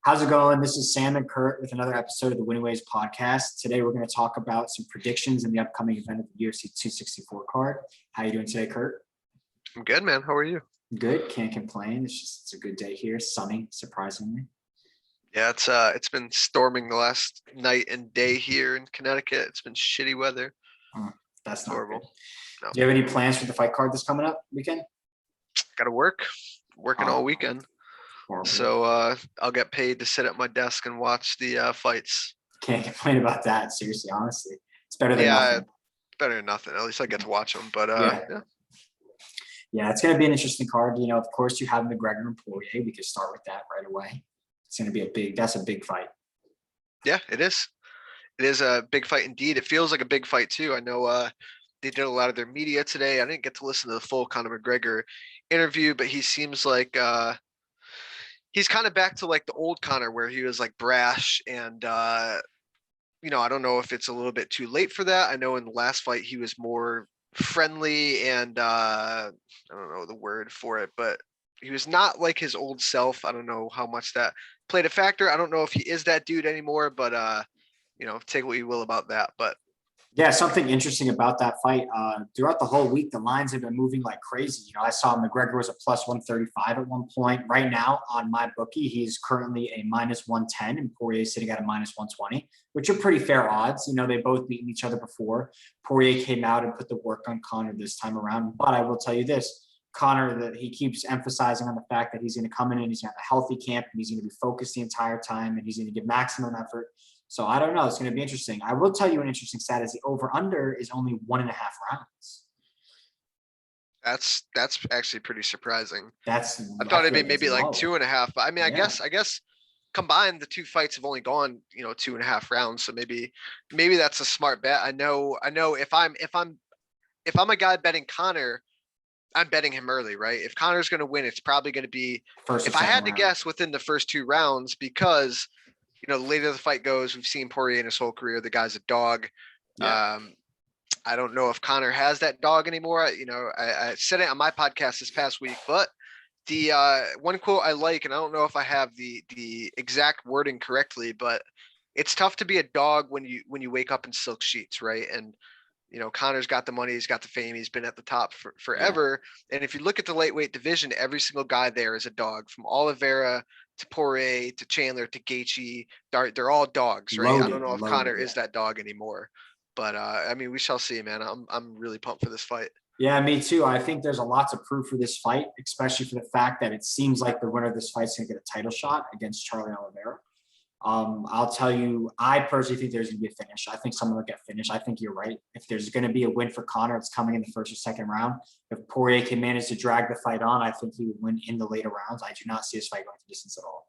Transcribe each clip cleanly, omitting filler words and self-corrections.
How's it going? This is Sam and Kurt with another episode of the Winning Ways podcast. Today, we're going to talk about some predictions in the upcoming event of the UFC 264 card. How you doing today, Kurt? I'm good, man. How are you? Good. Can't complain. It's a good day here. Sunny, surprisingly. Yeah, it's been storming the last night and day here in Connecticut. It's been shitty weather. That's not Horrible. good. No. Do you have any plans for the fight card that's coming up weekend? Got to working all weekend. Horrible. So I'll get paid to sit at my desk and watch the fights. Can't complain about that. Seriously, honestly, it's better than nothing. Better than nothing. At least I get to watch them. But yeah, it's going to be an interesting card. You know, of course, you have McGregor and Poirier. We could start with that right away. It's going to be that's a big fight. Yeah, it is. It is a big fight indeed. It feels like a big fight too. I know they did a lot of their media today. I didn't get to listen to the full Conor McGregor interview, but he seems like he's kind of back to like the old Conor where he was like brash and I don't know if it's a little bit too late for that. I know in the last fight he was more friendly and I don't know the word for it, but he was not like his old self. I don't know how much that played a factor. I don't know if he is that dude anymore, but take what you will about that. But yeah, something interesting about that fight. Throughout the whole week, the lines have been moving like crazy. You know, I saw McGregor was a plus 135 at one point. Right now on my bookie, he's currently a minus 110 and Poirier is sitting at a minus 120, which are pretty fair odds. You know, they both beaten each other before. Poirier came out and put the work on Conor this time around. But I will tell you this, Conor, that he keeps emphasizing on the fact that he's going to come in and he's going to have a healthy camp and he's going to be focused the entire time and he's going to give maximum effort. So I don't know. It's going to be interesting. I will tell you an interesting stat is the over-under is only 1.5 rounds. That's actually pretty surprising. I thought it'd be maybe like 2.5. But I mean, I guess combined the two fights have only gone 2.5 rounds. So maybe that's a smart bet. I know if I'm a guy betting Conor, I'm betting him early, right? If Conor's going to win, it's probably going to be if I had to guess within the first 2 rounds because. The later the fight goes, we've seen Poirier in his whole career. The guy's a dog. Yeah. I don't know if Conor has that dog anymore. I said it on my podcast this past week, but the one quote I like, and I don't know if I have the exact wording correctly, but it's tough to be a dog when you wake up in silk sheets, right? And Conor's got the money, he's got the fame, he's been at the top for forever. Yeah. And if you look at the lightweight division, every single guy there is a dog, from Oliveira to Poirier to Chandler to Gaethje. They're all dogs, right? I don't know if Conor is that dog anymore, but I mean, we shall see, man. I'm really pumped for this fight. Yeah, me too. I think there's a lot to prove for this fight, especially for the fact that it seems like the winner of this fight is going to get a title shot against Charlie Oliveira. I'll tell you, I personally think there's going to be a finish. I think someone will get finished. I think you're right. If there's going to be a win for Conor, it's coming in the first or second round. If Poirier can manage to drag the fight on, I think he would win in the later rounds. I do not see this fight going to distance at all.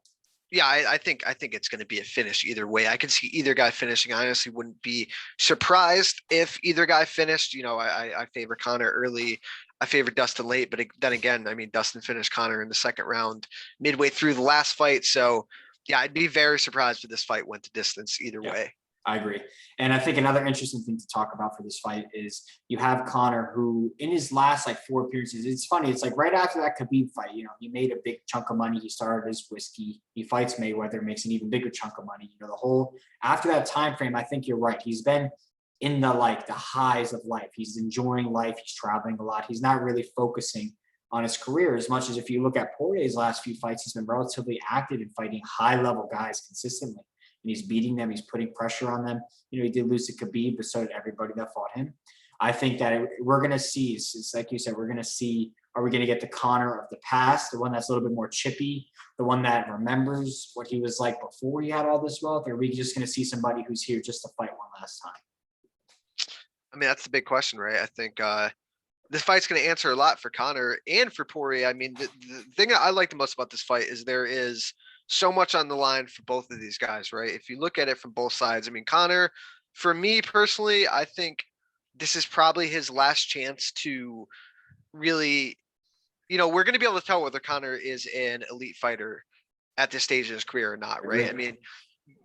Yeah, I think it's going to be a finish either way. I could see either guy finishing. I honestly wouldn't be surprised if either guy finished. I favor Conor early. I favor Dustin late, but then again, I mean, Dustin finished Conor in the second round midway through the last fight. So yeah, I'd be very surprised if this fight went to distance either way. I agree. And I think another interesting thing to talk about for this fight is you have Conor, who in his last 4 appearances, it's funny. It's like right after that Khabib fight, he made a big chunk of money. He started his whiskey. He fights Mayweather, makes an even bigger chunk of money. After that time frame, I think you're right. He's been in the highs of life. He's enjoying life. He's traveling a lot. He's not really focusing on his career as much as if you look at Poirier's last few fights, he's been relatively active in fighting high-level guys consistently. And he's beating them. He's putting pressure on them. He did lose to Khabib, but so did everybody that fought him. I think that we're going to see, it's like you said, we're going to see, are we going to get the Conor of the past, the one that's a little bit more chippy, the one that remembers what he was like before he had all this wealth, or are we just going to see somebody who's here just to fight one last time? I mean, that's the big question, right? I think this fight's going to answer a lot for Conor and for Poirier. I mean, the thing I like the most about this fight is there is so much on the line for both of these guys, right? If you look at it from both sides, I mean, Conor, for me personally, I think this is probably his last chance to really, we're going to be able to tell whether Conor is an elite fighter at this stage in his career or not, right? I mean,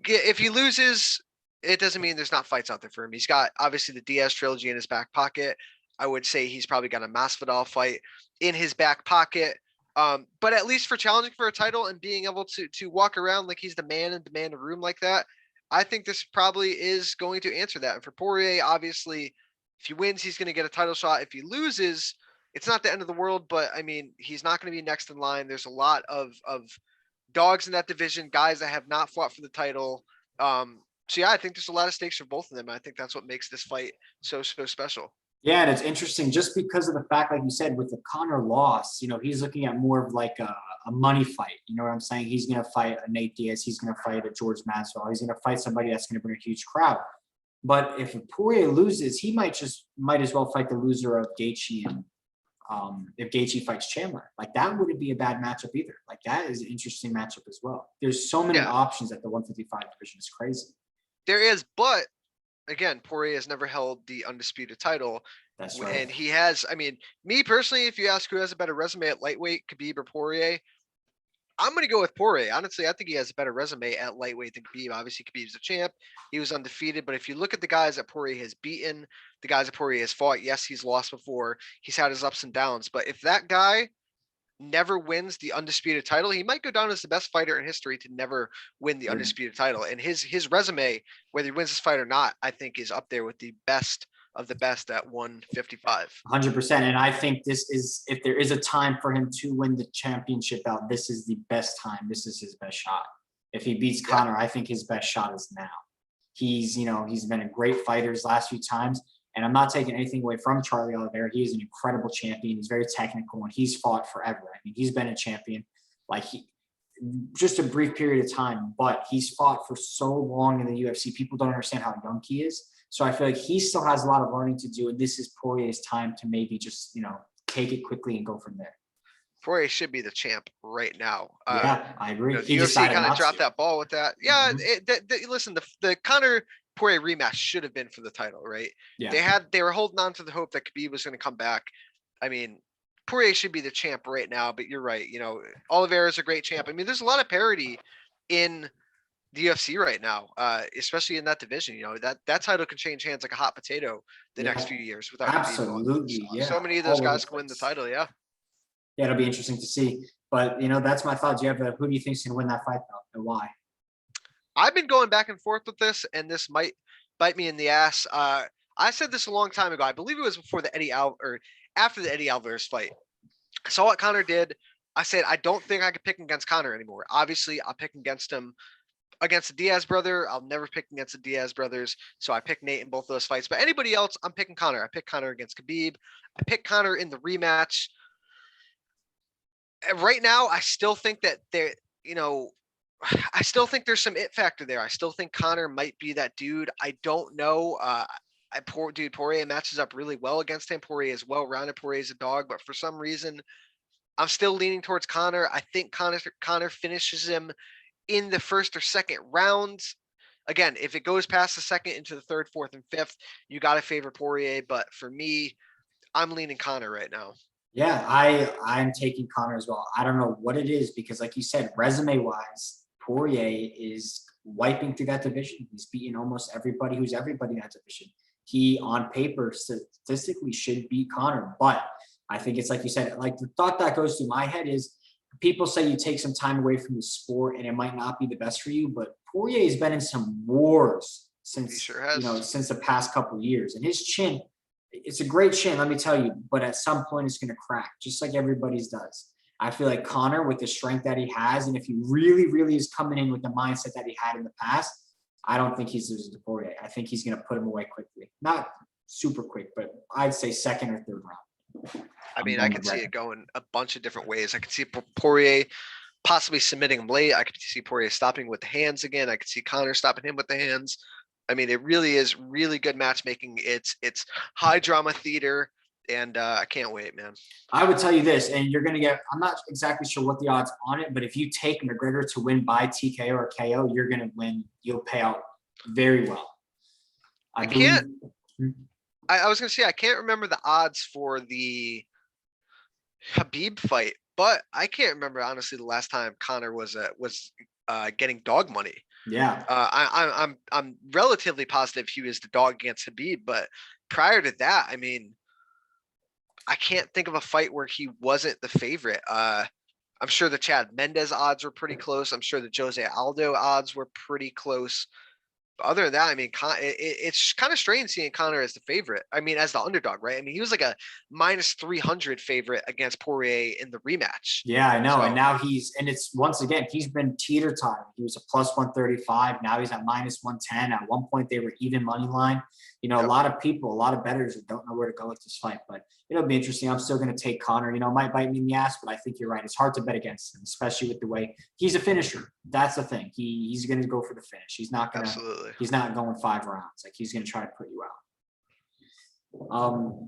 if he loses, it doesn't mean there's not fights out there for him. He's got obviously the Diaz trilogy in his back pocket. I would say he's probably got a Masvidal fight in his back pocket. But at least for challenging for a title and being able to walk around like he's the man and demand a room like that, I think this probably is going to answer that. And for Poirier, obviously, if he wins, he's going to get a title shot. If he loses, it's not the end of the world, but I mean, he's not going to be next in line. There's a lot of dogs in that division, guys that have not fought for the title. So yeah, I think there's a lot of stakes for both of them. I think that's what makes this fight so special. Yeah, and it's interesting just because of the fact, like you said, with the Conor loss, he's looking at more of like a money fight. You know what I'm saying? He's going to fight a Nate Diaz. He's going to fight a George Masvidal. He's going to fight somebody that's going to bring a huge crowd. But if Poirier loses, he might as well fight the loser of Gaethje and if Gaethje fights Chandler. Like that wouldn't be a bad matchup either. Like that is an interesting matchup as well. There's so many options at the 155 division. It's crazy. There is, but again, Poirier has never held the undisputed title. That's right. And he has, I mean, me personally, if you ask who has a better resume at lightweight, Khabib or Poirier, I'm going to go with Poirier. Honestly, I think he has a better resume at lightweight than Khabib. Obviously, Khabib's a champ. He was undefeated. But if you look at the guys that Poirier has beaten, the guys that Poirier has fought, yes, he's lost before. He's had his ups and downs. But if that guy never wins the undisputed title, he might go down as the best fighter in history to never win the undisputed title. And his resume, whether he wins this fight or not, I think is up there with the best of the best at 155. 100%. And I think this is, if there is a time for him to win the championship bout, this is the best time. This is his best shot. If he beats Conor, I think his best shot is now. He's been a great fighter his last few times. And I'm not taking anything away from Charlie Oliveira. He is an incredible champion. He's very technical and he's fought forever. I mean, he's been a champion. Just a brief period of time, but he's fought for so long in the UFC. People don't understand how young he is. So I feel like he still has a lot of learning to do. And this is Poirier's time to maybe just, take it quickly and go from there. Poirier should be the champ right now. Yeah, I agree. The UFC kind of dropped that ball with that. Yeah, listen, the Conor Poirier rematch should have been for the title, right? Yeah. They were holding on to the hope that Khabib was going to come back. I mean, Poirier should be the champ right now, but you're right. Oliveira is a great champ. I mean, there's a lot of parity in the UFC right now, especially in that division. That title can change hands like a hot potato the next few years without absolutely. So many of those guys can win the title. Yeah, it'll be interesting to see. But that's my thought. Do you have who do you think is going to win that fight though, and why? I've been going back and forth with this, and this might bite me in the ass. I said this a long time ago. I believe it was before after the Eddie Alvarez fight. I saw what Conor did. I said, I don't think I could pick against Conor anymore. Obviously, I'll pick against him against the Diaz brother. I'll never pick against the Diaz brothers. So I picked Nate in both of those fights. But anybody else, I'm picking Conor. I picked Conor against Khabib. I picked Conor in the rematch. And right now, I still think that I still think there's some it factor there. I still think Conor might be that dude. I don't know. Poirier matches up really well against him. Poirier is well-rounded. Poirier is a dog, but for some reason, I'm still leaning towards Conor. I think Conor finishes him in the first or second rounds. Again, if it goes past the second into the third, fourth, and fifth, you got to favor Poirier. But for me, I'm leaning Conor right now. Yeah, I'm taking Conor as well. I don't know what it is because, like you said, resume-wise, Poirier is wiping through that division. He's beaten almost everybody who's everybody in that division. He, on paper, statistically should beat Conor. But I think it's like you said, like the thought that goes through my head is people say you take some time away from the sport and it might not be the best for you, but Poirier has been in some wars since, since the past couple of years. And his chin, it's a great chin, let me tell you, but at some point it's going to crack, just like everybody's does. I feel like Conor, with the strength that he has, and if he really, really is coming in with the mindset that he had in the past, I don't think he's losing to Poirier. I think he's going to put him away quickly. Not super quick, but I'd say second or third round. I mean, I can see it going a bunch of different ways. I can see Poirier possibly submitting him late. I can see Poirier stopping with the hands again. I can see Conor stopping him with the hands. I mean, it really is really good matchmaking. It's high drama theater, and I can't wait, man. I would tell you this, and you're going to get – I'm not exactly sure what the odds on it, but if you take McGregor to win by TKO or KO, you're going to win. You'll pay out very well. I can't – I was going to say I can't remember the odds for the Khabib fight, but I can't remember, honestly, the last time Conor was getting dog money. Yeah. I'm relatively positive he was the dog against Khabib, but prior to that, I mean, I can't think of a fight where he wasn't the favorite. I'm sure the Chad Mendez odds were pretty close. I'm sure the Jose Aldo odds were pretty close. But other than that, I mean, it's kind of strange seeing Connor as the favorite. I mean, as the underdog, right? I mean, he was like a minus 300 favorite against Poirier in the rematch. Yeah, I know. So, And now it's once again, he's been teeter-tottering. He was a plus 135. Now he's at minus 110. At one point, they were even money line. A yep, lot of people, a lot of bettors don't know where to go with this fight, but it'll be interesting. I'm still going to take Connor. It might bite me in the ass, but I think you're right. It's hard to bet against him, especially with the way he's a finisher. That's the thing. He's going to go for the finish. absolutely. He's not going 5 rounds. Like, he's going to try to put you out.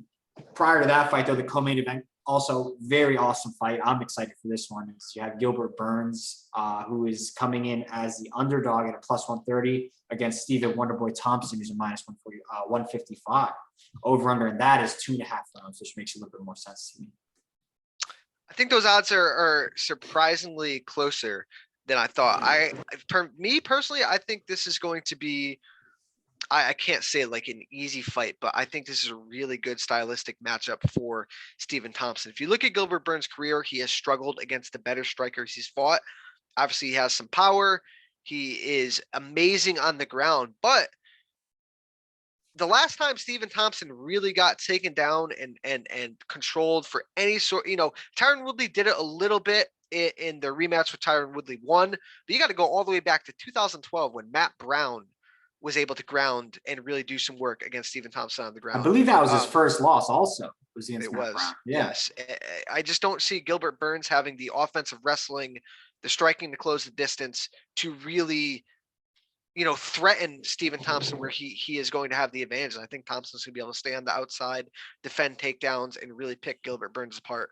Prior to that fight, though, the co-main event, also very awesome fight. I'm excited for this one. You have Gilbert Burns, who is coming in as the underdog at a plus 130 against Stephen Wonderboy Thompson, who's a minus 140, 155. Over under, and that is 2.5 rounds, which makes a little bit more sense to me. I think those odds are surprisingly closer than I thought. Me personally, I think this is going to be, I can't say like an easy fight, but I think this is a really good stylistic matchup for Stephen Thompson. If you look at Gilbert Burns' career, he has struggled against the better strikers he's fought. Obviously, he has some power. He is amazing on the ground, but the last time Stephen Thompson really got taken down and controlled for any sort, Tyron Woodley did it a little bit in the rematch with Tyron Woodley won, but you got to go all the way back to 2012 when Matt Brown was able to ground and really do some work against Stephen Thompson on the ground. I believe that was his first loss also. Was against it Matt was, Brown. Yeah. Yes. I just don't see Gilbert Burns having the offensive wrestling, the striking to close the distance to really threaten Stephen Thompson where he is going to have the advantage. And I think Thompson's going to be able to stay on the outside, defend takedowns, and really pick Gilbert Burns apart.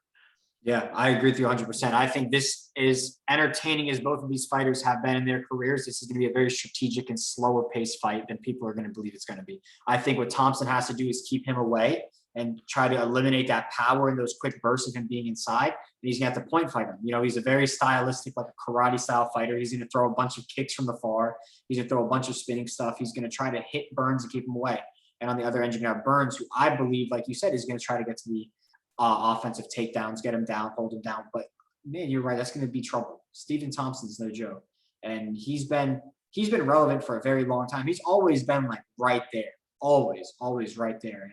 Yeah, I agree with you 100%. I think this is entertaining as both of these fighters have been in their careers. This is going to be a very strategic and slower paced fight than people are going to believe it's going to be. I think what Thompson has to do is keep him away and try to eliminate that power and those quick bursts of him being inside. And he's going to have to point fight him. He's a very stylistic, like a karate style fighter. He's going to throw a bunch of kicks from the far. He's going to throw a bunch of spinning stuff. He's going to try to hit Burns and keep him away. And on the other end, you're going to have Burns, who I believe, like you said, is going to try to get to the offensive takedowns, get him down, hold him down. But man, you're right. That's going to be trouble. Stephen Thompson's no joke. And he's been relevant for a very long time. He's always been like right there, always right there. And,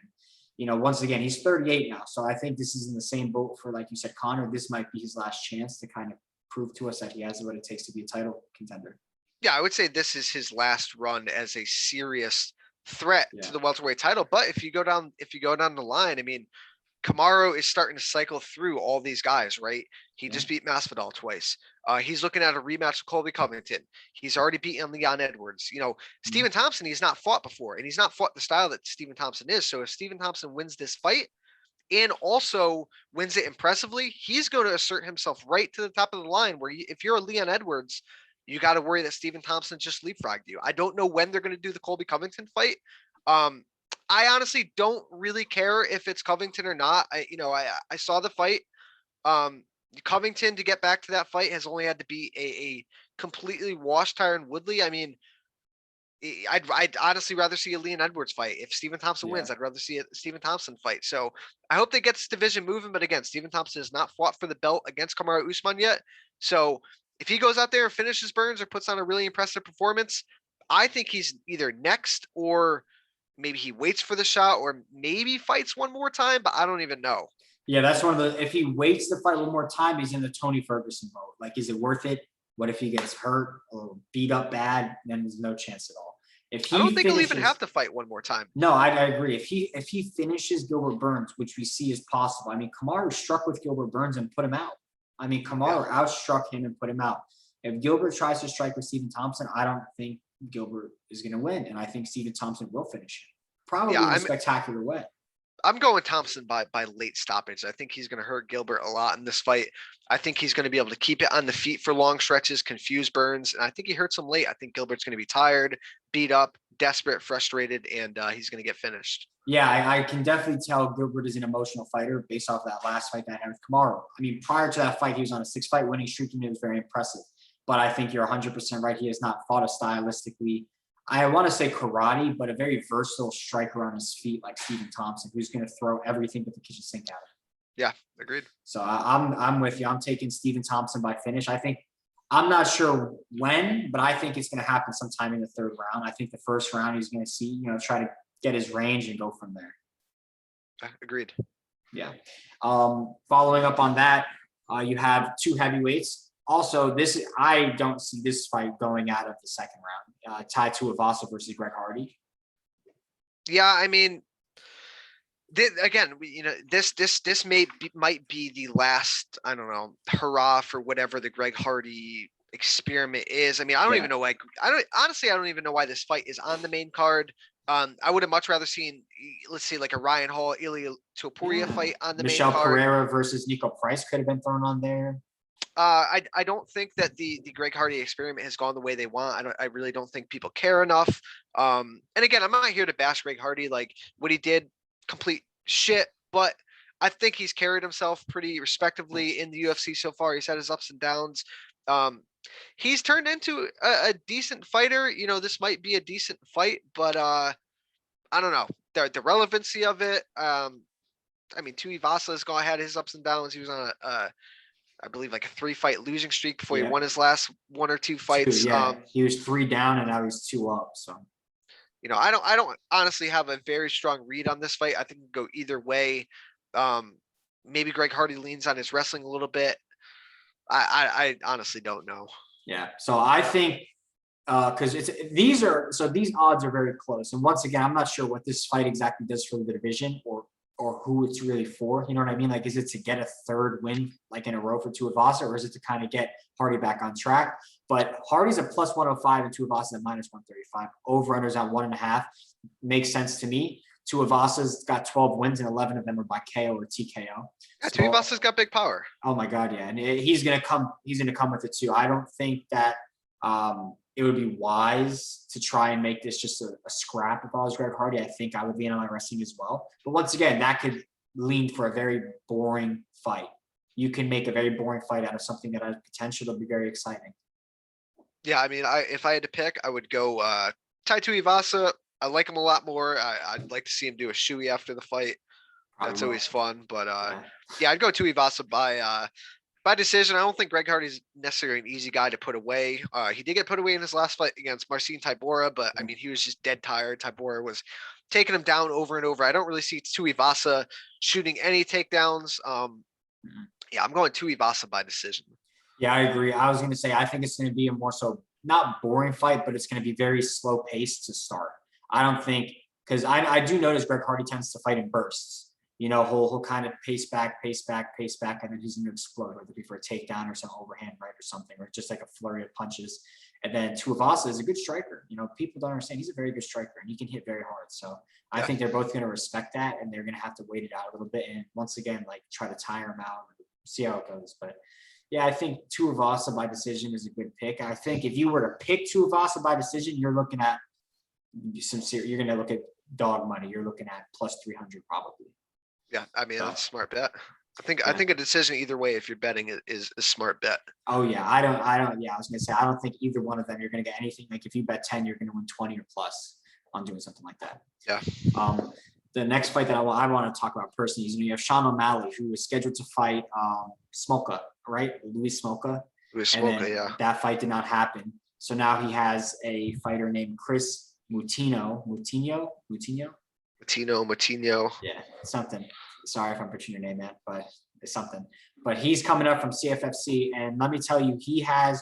once again, he's 38 now. So I think this is in the same boat for, like you said, Connor. This might be his last chance to kind of prove to us that he has what it takes to be a title contender. Yeah, I would say this is his last run as a serious threat to the welterweight title. But if you go down the line, I mean, Kamaru is starting to cycle through all these guys, right? He just beat Masvidal twice. He's looking at a rematch with Colby Covington. He's already beaten Leon Edwards. Stephen Thompson, he's not fought before, and he's not fought the style that Stephen Thompson is. So if Stephen Thompson wins this fight and also wins it impressively, he's going to assert himself right to the top of the line where if you're a Leon Edwards, you got to worry that Stephen Thompson just leapfrogged you. I don't know when they're going to do the Colby Covington fight. I honestly don't really care if it's Covington or not. I saw the fight. Covington, to get back to that fight, has only had to be a completely washed Tyron Woodley. I mean, I'd honestly rather see a Leon Edwards fight. If Stephen Thompson wins, I'd rather see a Stephen Thompson fight. So I hope they get this division moving. But again, Stephen Thompson has not fought for the belt against Kamaru Usman yet. So if he goes out there and finishes Burns or puts on a really impressive performance, I think he's either next or maybe he waits for the shot or maybe fights one more time, but I don't even know. Yeah, that's one of the, if he waits to fight one more time, he's in the Tony Ferguson mode. Like, is it worth it? What if he gets hurt or beat up bad? Then there's no chance at all. I don't think he'll even have to fight one more time. No, I agree. If he finishes Gilbert Burns, which we see is possible. I mean, Kamaru struck with Gilbert Burns and put him out. I mean, Kamaru outstruck him and put him out. If Gilbert tries to strike with Stephen Thompson, I don't think Gilbert is going to win. And I think Stephen Thompson will finish him. Probably in a spectacular way. I'm going Thompson by late stoppage. I think he's going to hurt Gilbert a lot in this fight. I think he's going to be able to keep it on the feet for long stretches, confuse Burns, and I think he hurts him late. I think Gilbert's going to be tired, beat up, desperate, frustrated, and he's going to get finished. Yeah, I can definitely tell Gilbert is an emotional fighter based off that last fight that I had with Kamaru. I mean, prior to that fight, he was on a 6-fight winning streak, and it was very impressive. But I think you're 100% right. He has not fought a stylistically, I want to say karate, but a very versatile striker on his feet like Stephen Thompson, who's going to throw everything but the kitchen sink at him. Yeah, agreed. So I'm with you. I'm taking Stephen Thompson by finish. I'm not sure when, but I think it's going to happen sometime in the third round. I think the first round he's going to see, try to get his range and go from there. Agreed. Yeah. Following up on that, you have two heavyweights. Also, I don't see this fight going out of the second round. Tai Tuivasa versus Greg Hardy. Yeah, I mean, again, this might be the last, I don't know, hurrah for whatever the Greg Hardy experiment is. I mean, I don't even know why. I don't even know why this fight is on the main card. I would have much rather seen, let's see, like a Ryan Hall, Ilya Topuria fight on the Michelle main card. Pereira versus Nico Price could have been thrown on there. I don't think that the Greg Hardy experiment has gone the way they want. I really don't think people care enough. And again, I'm not here to bash Greg Hardy. Like what he did, complete shit. But I think he's carried himself pretty respectively in the UFC so far. He's had his ups and downs. He's turned into a decent fighter. This might be a decent fight, but I don't know the relevancy of it. I mean, Tuivasa has had his ups and downs. He was on I believe like a 3-fight losing streak before he won his last 1 or 2 fights. He was 3 down and now he's 2 up. So, I don't honestly have a very strong read on this fight. I think it can go either way. Maybe Greg Hardy leans on his wrestling a little bit. I honestly don't know. Yeah. So I think because these odds are very close. And once again, I'm not sure what this fight exactly does for the division or who it's really for. You know what I mean? Like, is it to get a third win like in a row for Tuivasa, or is it to kind of get Hardy back on track? But Hardy's a plus 105 and Tuivasa's at minus 135. Over-unders at 1.5 makes sense to me. Tuivasa's got 12 wins and 11 of them are by KO or TKO. Yeah, Tuivasa's got big power. Oh my God, yeah, and he's gonna come with it too. I don't think that it would be wise to try and make this just a scrap. If I was Greg Hardy, I think I would be in on wrestling as well. But once again, that could lean for a very boring fight. You can make a very boring fight out of something that has potential to be very exciting. Yeah, I mean, if I had to pick, I would go Tai Tuivasa. I like him a lot more. I'd like to see him do a shoey after the fight. That's always fun. But yeah, I'd go Tuivasa by decision. I don't think Greg Hardy's necessarily an easy guy to put away. He did get put away in his last fight against Marcin Tybura, but I mean, he was just dead tired. Tybura was taking him down over and over. I don't really see Tuivasa shooting any takedowns. Yeah, I'm going Tuivasa by decision. Yeah, I agree. I was going to say, I think it's going to be a more so not boring fight, but it's going to be very slow paced to start. I don't think, because I do notice Greg Hardy tends to fight in bursts. He'll kind of pace back, and then he's going to explode, whether it be for a takedown or some overhand right or something, or just like a flurry of punches. And then Tuivasa is a good striker. People don't understand he's a very good striker and he can hit very hard. So I think they're both going to respect that, and they're going to have to wait it out a little bit. And once again, like try to tire him out, see how it goes. But yeah, I think Tuivasa by decision is a good pick. I think if you were to pick Tuivasa by decision, you're looking at you're going to look at dog money. You're looking at plus 300 probably. Yeah, I mean, that's a smart bet. I think a decision either way, if you're betting, is a smart bet. Oh yeah, I don't. Yeah, I was gonna say I don't think either one of them you're gonna get anything. Like if you bet 10, you're gonna win 20 or plus on doing something like that. Yeah. The next fight that I want to talk about personally is you have Sean O'Malley, who was scheduled to fight Smolka, right? Louis Smolka. Yeah. That fight did not happen. So now he has a fighter named Chris Moutinho. Yeah, something. Sorry if I'm butchering your name, man, but it's something. But he's coming up from CFFC, and let me tell you, he has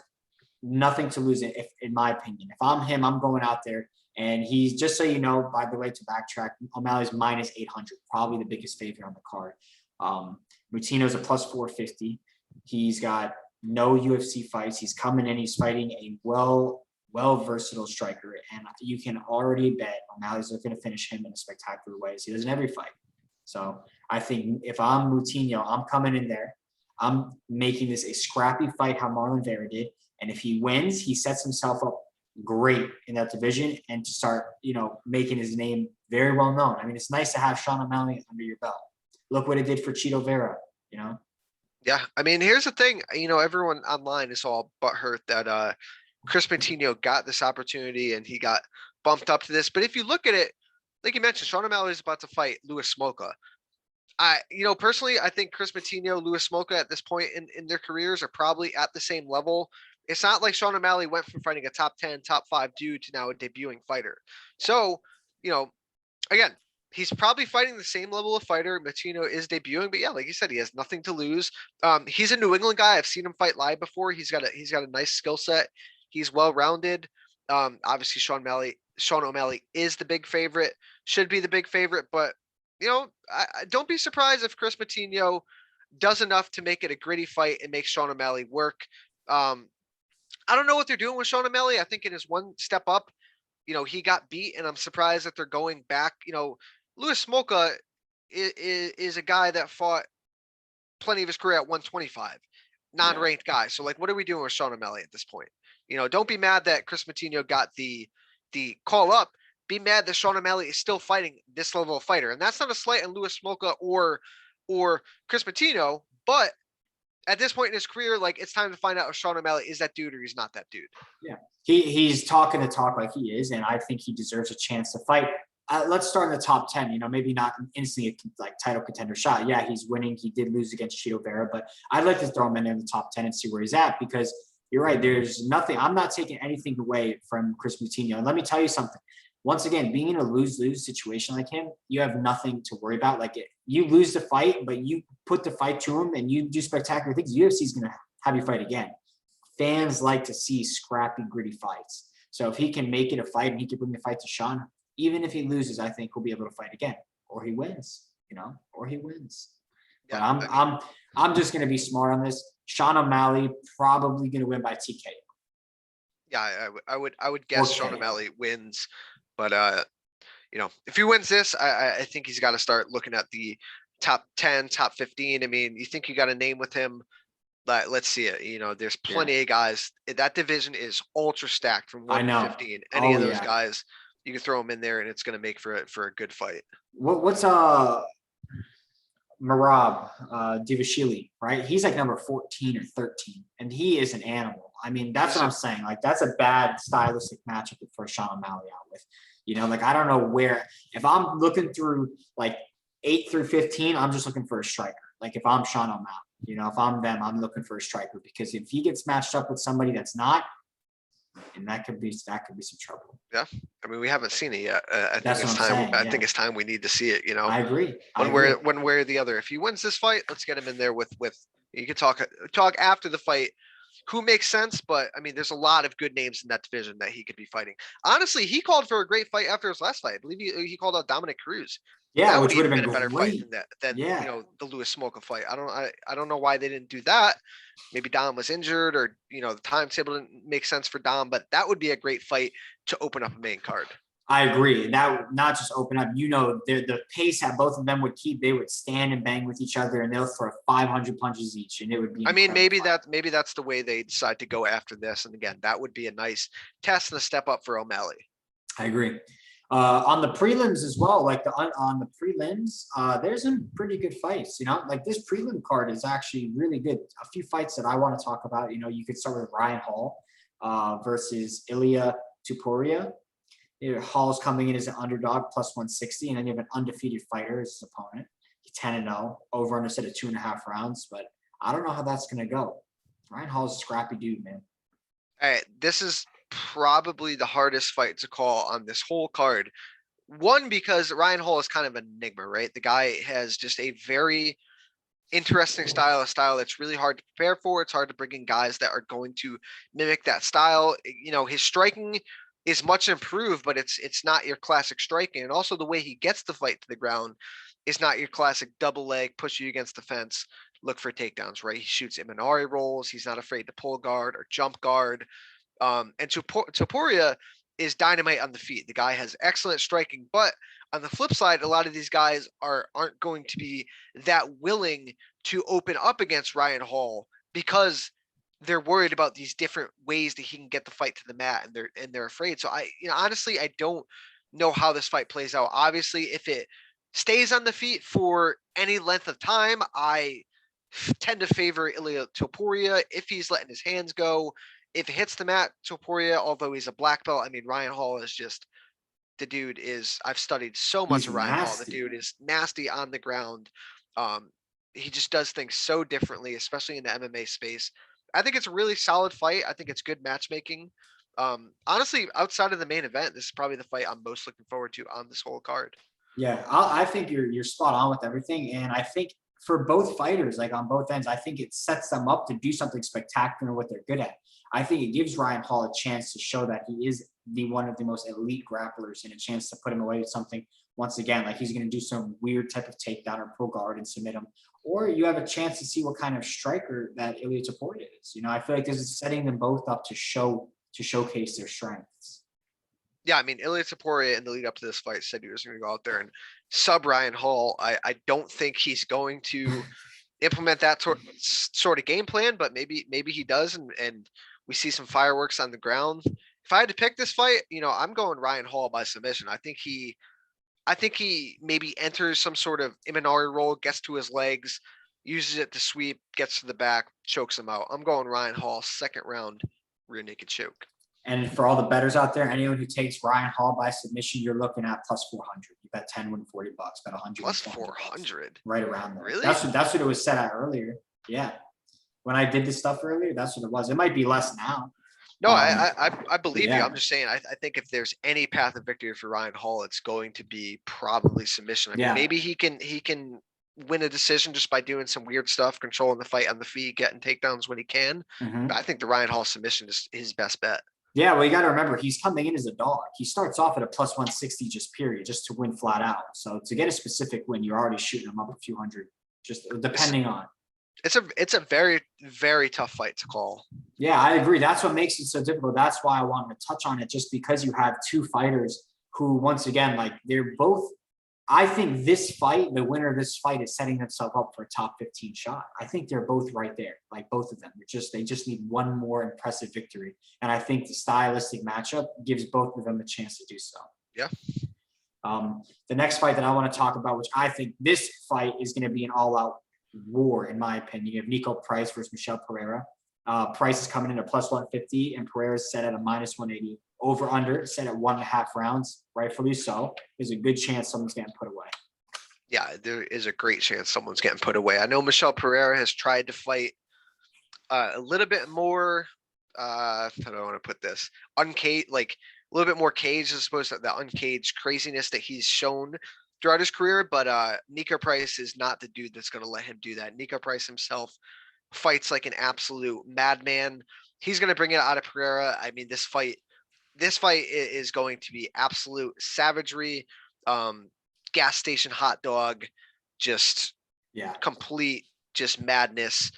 nothing to lose, in my opinion. If I'm him, I'm going out there, and he's, just so you know, by the way, to backtrack, O'Malley's minus 800, probably the biggest favorite on the card. Moutinho's a plus 450. He's got no UFC fights. He's coming in, he's fighting a versatile striker, and you can already bet O'Malley's looking to finish him in a spectacular way, as he does in every fight. So I think if I'm Moutinho, I'm coming in there. I'm making this a scrappy fight, how Marlon Vera did. And if he wins, he sets himself up great in that division and to start, making his name very well known. I mean, it's nice to have Sean O'Malley under your belt. Look what it did for Chito Vera, Yeah, I mean, here's the thing. Everyone online is all butthurt that Chris Moutinho got this opportunity and he got bumped up to this. But if you look at it, like you mentioned, Sean O'Malley is about to fight Louis Smolka. Personally, I think Chris Matinho, Louis Smolka at this point in their careers are probably at the same level. It's not like Sean O'Malley went from fighting a top 10, top 5 dude to now a debuting fighter. So, you know, again, he's probably fighting the same level of fighter. Matino is debuting, but yeah, like you said, he has nothing to lose. He's a New England guy. I've seen him fight live before. He's got a nice skill set. He's well rounded. Obviously, Sean O'Malley is the big favorite. Should be the big favorite, but I don't be surprised if Chris Matino does enough to make it a gritty fight and make Sean O'Malley work. I don't know what they're doing with Sean O'Malley. I think it is one step up. He got beat, and I'm surprised that they're going back. Louis Smolka is a guy that fought plenty of his career at 125, non-ranked guy. So, like, what are we doing with Sean O'Malley at this point? Don't be mad that Chris Matino got the call up. Be mad that Sean O'Malley is still fighting this level of fighter, and that's not a slight on Louis Smolka or Chris Matino, but at this point in his career, like, it's time to find out if Sean O'Malley is that dude or he's not that dude. Yeah, he's talking the talk like he is, and I think he deserves a chance to fight. Let's start in the top 10. Maybe not instantly like title contender shot. Yeah, he's winning. He did lose against Chito Vera, but I'd like to throw him in the top 10 and see where he's at, because you're right. There's nothing. I'm not taking anything away from Chris Moutinho. And let me tell you something. Once again, being in a lose-lose situation like him, you have nothing to worry about. Like, you lose the fight, but you put the fight to him and you do spectacular things. UFC is going to have you fight again. Fans like to see scrappy, gritty fights. So if he can make it a fight and he can bring the fight to Sean, even if he loses, I think he'll be able to fight again, or he wins. Or he wins. Yeah, but I'm just going to be smart on this. Sean O'Malley probably going to win by TKO. Yeah, I would guess Sean O'Malley wins. But if he wins this, I think he's got to start looking at the top 10, top 15. I mean, you think you got a name with him? Let's see it. There's plenty of guys. That division is ultra stacked from 1 to 15. Any of those guys, you can throw them in there, and it's going to make for a good fight. What's Merab Divashili, right? He's like number 14 or 13, and he is an animal. I mean, that's what I'm saying. Like, that's a bad stylistic matchup for Sean O'Malley out with. Like, I don't know where. If I'm looking through like 8 through 15, I'm just looking for a striker. Like, if I'm Sean O'Malley, if I'm them, I'm looking for a striker, because if he gets matched up with somebody that's not, and that could be some trouble. Yeah, I mean, we haven't seen it yet. I think it's time. I think it's time we need to see it. I agree. One way or the other. If he wins this fight, let's get him in there with. You can talk after the fight. Who makes sense, but I mean, there's a lot of good names in that division that he could be fighting. Honestly, he called for a great fight after his last fight. I believe he called out Dominic Cruz. Yeah, which would have been a better fight than the Louis Smolka fight. I don't know why they didn't do that. Maybe Dom was injured, or the timetable didn't make sense for Dom, but that would be a great fight to open up a main card. I agree. And that would not just open up, the pace that both of them would keep. They would stand and bang with each other, and they'll throw 500 punches each, and it would be. I mean, maybe that's the way they decide to go after this. And again, that would be a nice test and a step up for O'Malley. I agree. On the prelims as well, like on the prelims, there's some pretty good fights. Like, this prelim card is actually really good. A few fights that I want to talk about. You could start with Ryan Hall versus Ilya Tupuria. Hall's coming in as an underdog, plus 160, and then you have an undefeated fighter as his opponent. He's 10-0, over under set of 2.5 rounds, but I don't know how that's going to go. Ryan Hall's a scrappy dude, man. All right, this is probably the hardest fight to call on this whole card. One, because Ryan Hall is kind of an enigma, right? The guy has just a very interesting style, a style that's really hard to prepare for. It's hard to bring in guys that are going to mimic that style. His striking is much improved, but it's not your classic striking. And also the way he gets the fight to the ground is not your classic double leg, push you against the fence, look for takedowns, right? He shoots Imanari rolls. He's not afraid to pull guard or jump guard. And Topuria is dynamite on the feet. The guy has excellent striking, but on the flip side, a lot of these guys aren't going to be that willing to open up against Ryan Hall, because they're worried about these different ways that he can get the fight to the mat, and they're afraid. So honestly, I don't know how this fight plays out. Obviously, if it stays on the feet for any length of time, I tend to favor Ilya Topuria. If he's letting his hands go, if it hits the mat, Topuria, although he's a black belt, I mean, Ryan Hall is just, the dude is, I've studied so much of Ryan Hall. The dude is nasty on the ground. He just does things so differently, especially in the MMA space. I think it's a really solid fight. I think it's good matchmaking. Honestly, outside of the main event, this is probably the fight I'm most looking forward to on this whole card. Yeah, I think you're spot on with everything, and I think for both fighters, like on both ends, I think it sets them up to do something spectacular what they're good at. I think it gives Ryan Hall a chance to show that he is the one of the most elite grapplers and a chance to put him away with something once again, like he's going to do some weird type of takedown or pull guard and submit him. Or you have a chance to see what kind of striker that Ilia Topuria is. You know, I feel like this is setting them both up to showcase their strengths. Yeah, I mean, Ilia Topuria in the lead up to this fight said he was going to go out there and sub Ryan Hall. I don't think he's going to implement that sort of game plan, but maybe he does, and we see some fireworks on the ground. If I had to pick this fight, I'm going Ryan Hall by submission. I think he maybe enters some sort of Imanari roll, gets to his legs, uses it to sweep, gets to the back, chokes him out. I'm going Ryan Hall, second round, rear naked choke. And for all the bettors out there, anyone who takes Ryan Hall by submission, you're looking at plus 400. You bet 10 win $40, bet 100 plus 400, right around there. Really? That's what it was set at earlier. Yeah, when I did this stuff earlier, that's what it was. It might be less now. No, I believe yeah. you. I'm just saying, I think if there's any path of victory for Ryan Hall, it's going to be probably submission. I mean, maybe he can win a decision just by doing some weird stuff, controlling the fight on the feet, getting takedowns when he can. But I think the Ryan Hall submission is his best bet. Yeah, well, you got to remember, he's coming in as a dog. He starts off at a plus 160 just to win flat out. So to get a specific win, you're already shooting him up a few hundred, just depending on. It's a very, very tough fight to call. Yeah, I agree. That's what makes it so difficult. That's why I wanted to touch on it, just because you have two fighters who, once again, like they're both. I think this fight, the winner of this fight, is setting themselves up for a top 15 shot. I think they're both right there, like both of them. They just need one more impressive victory, and I think the stylistic matchup gives both of them a chance to do so. Yeah. The next fight that I want to talk about, which I think this fight is going to be an all-out war, in my opinion. You have Nico Price versus Michel Pereira. Price is coming in at plus 150, and Pereira is set at a minus 180. Over under set at 1.5 rounds, rightfully so. There's a good chance someone's getting put away. Yeah, there is a great chance someone's getting put away. I know Michel Pereira has tried to fight a little bit more. How do I want to put this? Uncaged, like a little bit more caged as opposed to the uncaged craziness that he's shown throughout his career. But Nico Price is not the dude that's going to let him do that. Nico Price himself fights like an absolute madman. He's going to bring it out of Pereira. I mean, this fight is going to be absolute savagery, gas station hot dog, just complete just madness.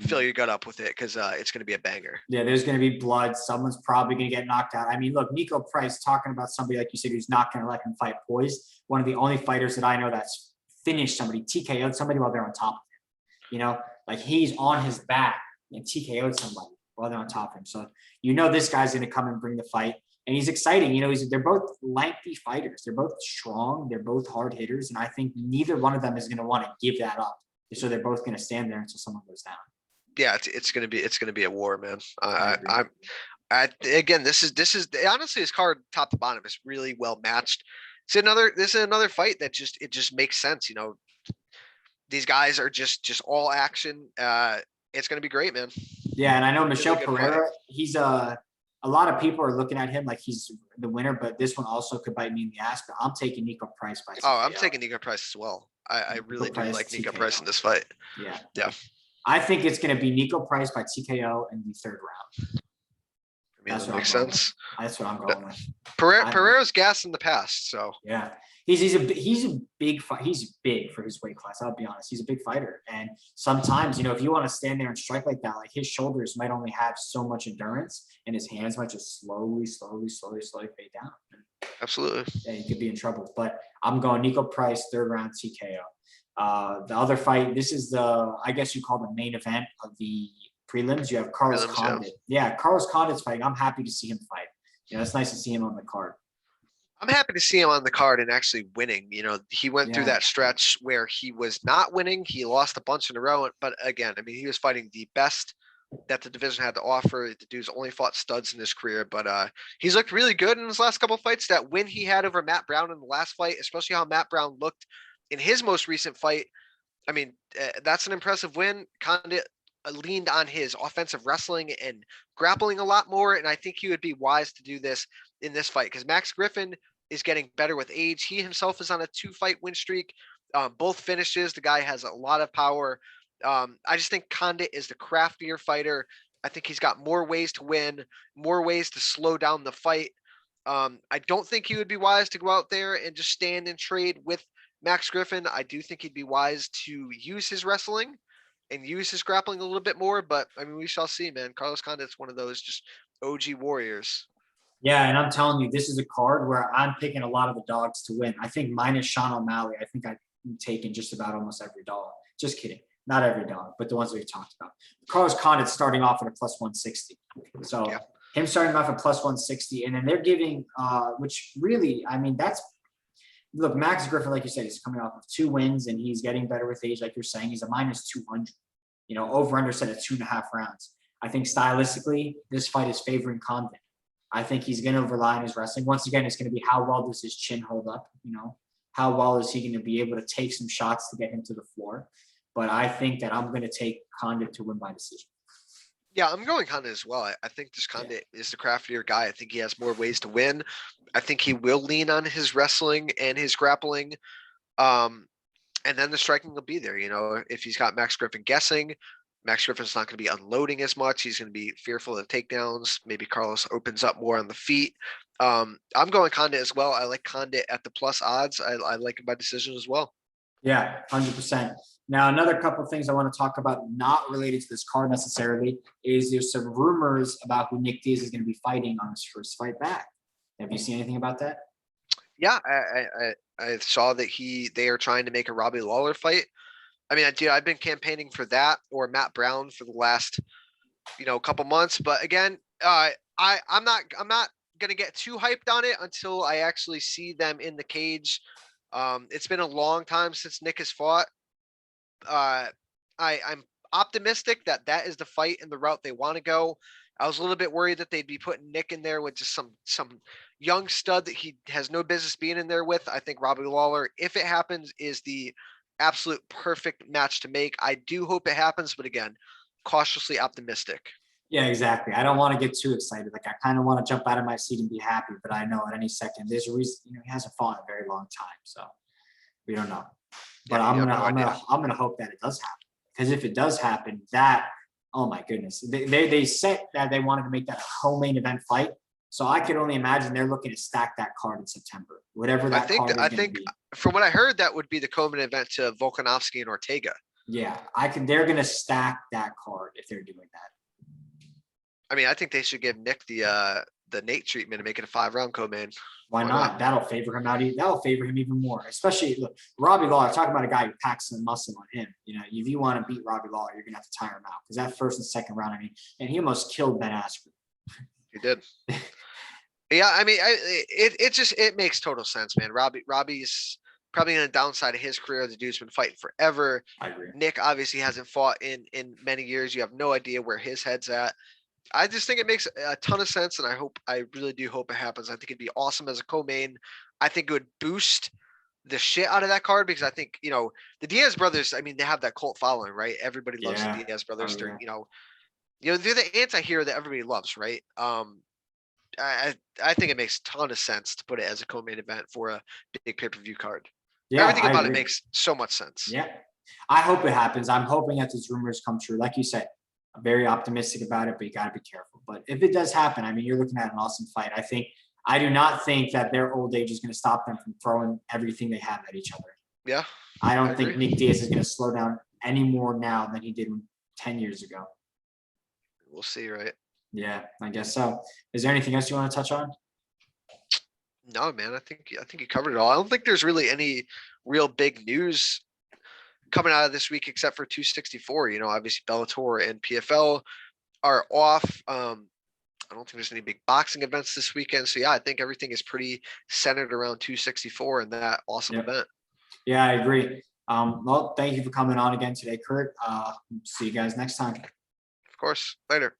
Fill your gut up with it because it's going to be a banger. Yeah, there's going to be blood. Someone's probably going to get knocked out. I mean, look, Nico Price, talking about somebody like you said who's not going to let him fight poised. One of the only fighters that I know that's finished somebody, TKO'd somebody while they're on top of him. You know, like he's on his back and TKO'd somebody while they're on top of him. So this guy's going to come and bring the fight. And he's exciting. They're both lengthy fighters. They're both strong. They're both hard hitters. And I think neither one of them is going to want to give that up. So they're both going to stand there until someone goes down. Yeah, it's going to be a war, man. Again, this is honestly, his card top to bottom is really well matched. This is another fight that just makes sense. These guys are just all action. It's going to be great, man. Yeah, and I know Michel Pereira. He's a lot of people are looking at him like he's the winner, but this one also could bite me in the ass. But I'm taking Nico Price by TKO. Oh, I'm taking Nico Price as well. I really do like Nico Price in this fight. Yeah. I think it's going to be Nico Price by TKO in the third round. I mean, that makes sense. That's what I'm going with. Pereira's gas in the past, so yeah. He's a big fight. He's big for his weight class. I'll be honest. He's a big fighter. And sometimes, if you want to stand there and strike like that, like his shoulders might only have so much endurance and his hands might just slowly fade down. Absolutely. Yeah, he could be in trouble. But I'm going Nico Price, third round TKO. The other fight, this is I guess you call the main event of the prelims. You have Carlos Condit. Yeah, Carlos Condit's fighting. I'm happy to see him fight. It's nice to see him on the card. I'm happy to see him on the card and actually winning. He went through that stretch where he was not winning. He lost a bunch in a row. But again, I mean, he was fighting the best that the division had to offer. The dude's only fought studs in his career, but he's looked really good in his last couple of fights. That win he had over Matt Brown in the last fight, especially how Matt Brown looked in his most recent fight. I mean, that's an impressive win. Condit leaned on his offensive wrestling and grappling a lot more, and I think he would be wise to do this in this fight because Max Griffin is getting better with age. He himself is on a 2-fight win streak, both finishes. The guy has a lot of power. I just think Condit is the craftier fighter. I think he's got more ways to win, more ways to slow down the fight. I don't think he would be wise to go out there and just stand and trade with Max Griffin. I do think he'd be wise to use his wrestling and use his grappling a little bit more. But I mean, we shall see, man. Carlos Condit's one of those just OG warriors. Yeah, and I'm telling you, this is a card where I'm picking a lot of the dogs to win. I think minus Sean O'Malley, I think I've taken just about almost every dog. Just kidding. Not every dog, but the ones we talked about. Carlos Condit starting off at a plus 160. So yeah. Him starting off at plus 160, and then they're giving, which really, I mean, that's, look, Max Griffin, like you said, he's coming off of 2 wins, and he's getting better with age, like you're saying. He's a minus 200. Over under set at 2.5 rounds. I think stylistically, this fight is favoring Condit. I think he's going to rely on his wrestling. Once again, it's going to be how well does his chin hold up? How well is he going to be able to take some shots to get him to the floor? But I think that I'm going to take Condit to win by decision. Yeah, I'm going Condit as well. I think this Condit is the craftier guy. I think he has more ways to win. I think he will lean on his wrestling and his grappling. And then the striking will be there. If he's got Max Griffin guessing, Max Griffin's not going to be unloading as much. He's going to be fearful of takedowns. Maybe Carlos opens up more on the feet. I'm going Condit as well. I like Condit at the plus odds. I like him by decision as well. Yeah, 100%. Now, another couple of things I want to talk about, not related to this card necessarily, is there's some rumors about who Nick Diaz is going to be fighting on his first fight back. Have you seen anything about that? Yeah, I saw that they are trying to make a Robbie Lawler fight. I mean, I've been campaigning for that or Matt Brown for the last, couple months. But again, I'm not gonna get too hyped on it until I actually see them in the cage. It's been a long time since Nick has fought. I'm optimistic that is the fight and the route they want to go. I was a little bit worried that they'd be putting Nick in there with just some young stud that he has no business being in there with. I think Robbie Lawler, if it happens, is the absolute perfect match to make. I do hope it happens, but again, cautiously optimistic. Yeah, exactly. I don't want to get too excited. Like I kind of want to jump out of my seat and be happy, but I know at any second there's a reason. He hasn't fought in a very long time, so we don't know. But I'm gonna hope that it does happen, because if it does happen, that, oh my goodness, they said that they wanted to make that a whole main event fight. So I could only imagine they're looking to stack that card in September, whatever that card is. I think from what I heard, that would be the co-main event to Volkanovski and Ortega. Yeah, they're gonna stack that card if they're doing that. I mean, I think they should give Nick the Nate treatment and make it a 5-round co-main. Why not? That'll favor him out. That'll favor him even more. Especially, look, Robbie Lawler. Talking about a guy who packs some muscle on him. If you want to beat Robbie Lawler, you're gonna have to tire him out, because that first and second round, and he almost killed Ben Askren. He did. Yeah, I mean, it makes total sense, man. Robbie's probably on the downside of his career. The dude's been fighting forever. I agree. Nick obviously hasn't fought in many years. You have no idea where his head's at. I just think it makes a ton of sense, and I really do hope it happens. I think it'd be awesome as a co-main. I think it would boost the shit out of that card, because I think, the Diaz brothers, I mean, they have that cult following, right? Everybody loves the Diaz brothers. They're, they're the anti-hero that everybody loves, right? I think it makes a ton of sense to put it as a co-main event for a big pay-per-view card. Yeah, everything about it makes so much sense. Yeah, I hope it happens. I'm hoping that these rumors come true. Like you said, I'm very optimistic about it, but you got to be careful. But if it does happen, I mean, you're looking at an awesome fight. I do not think that their old age is going to stop them from throwing everything they have at each other. Yeah. I don't think Nick Diaz is going to slow down any more now than he did 10 years ago. We'll see, right? Yeah, I guess so. Is there anything else you want to touch on? No, man. I think you covered it all. I don't think there's really any real big news coming out of this week except for 264. Obviously Bellator and PFL are off. I don't think there's any big boxing events this weekend. So yeah, I think everything is pretty centered around 264 and that awesome event. Yeah, I agree. Well, thank you for coming on again today, Kurt. See you guys next time. Of course. Later.